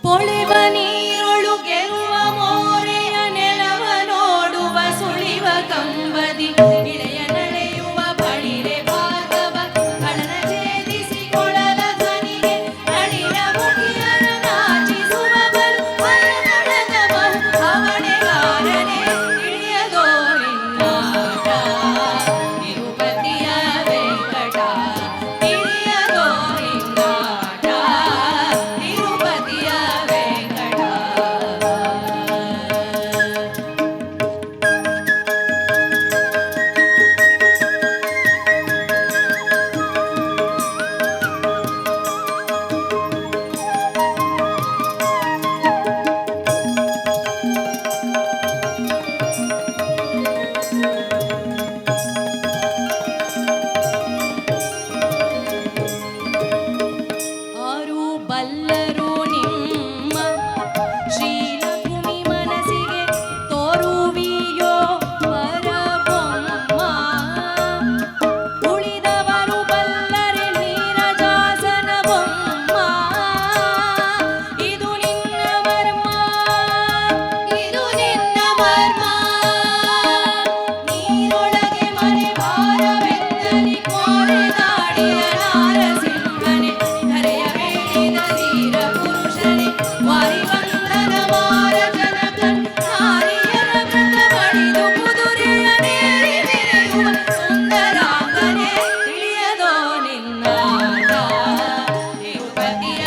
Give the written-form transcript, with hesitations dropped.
ಪೊಳೆವ ನೀರೊಳು ಗೆರುವ ಮೋರೆಯ ನೆಲವ ನೋಡುವ ಸುಳಿವ ಕಂಬದಿ ಇಳೆಯ ನಡೆಯುವ ಬಳಿರೆ ಭಾಗವ ಕಳನ ಛೇದಿಸಿ ಕೊಳಲ ಧ್ವನಿಗೆ ನಳಿನ ಮುಖಿಯರ ನಾಚಿಸುವ ಬಲು ನಡೆದವನು ಅವಳೆಗಾರನೆ ತಿಳಿಯದೋ ನಿನ್ನಾಟ ತಿರುಪತಿಯ ವೆಂಕಟ ತಿಳಿಯದೋ ನಿನ್ನಾಟ ತಿರುಪತಿಯ ವೆಂಕಟ. ಆರು ಬಲ್ಲರು ನಿಮ್ಮ ಶ್ರೀಲಕ್ಷ್ಮಿ ಮನಸ್ಸಿಗೆ ತೋರುವಿಯೋ ಪರಬೊಮ್ಮ ಉಳಿದವರು ಬಲ್ಲರೆ ನೀರಜಾಸನ ಬೊಮ್ಮ ಇದು ನಿನ್ನ ಮರ್ಮ ಇದು ನಿನ್ನ ಮರ್ಮ ನೀರೊಳಗೆ ಮನೆ ಭಾರವೆತ್ತಲಿ ಕೋರೆಗಾಡಿಯ ನಾರಸಿಂಹನೆ ಧರೆಯ ಬೇಡಿದ ಧೀರ ಪುರುಷನೇ ವಾರಿವಂದನ ಮಾರ ಜನಕನ್ ನಾರಿಯರ ವ್ರತ ಬಡಿದು ಕುದುರೆಯ ನೇರಿ ಮೆರೆಯುವ ಸುಂದರಾಂಗನೆ ತಿಳಿಯದೋ ನಿನ್ನಾಟ ತಿರುಪತಿಯ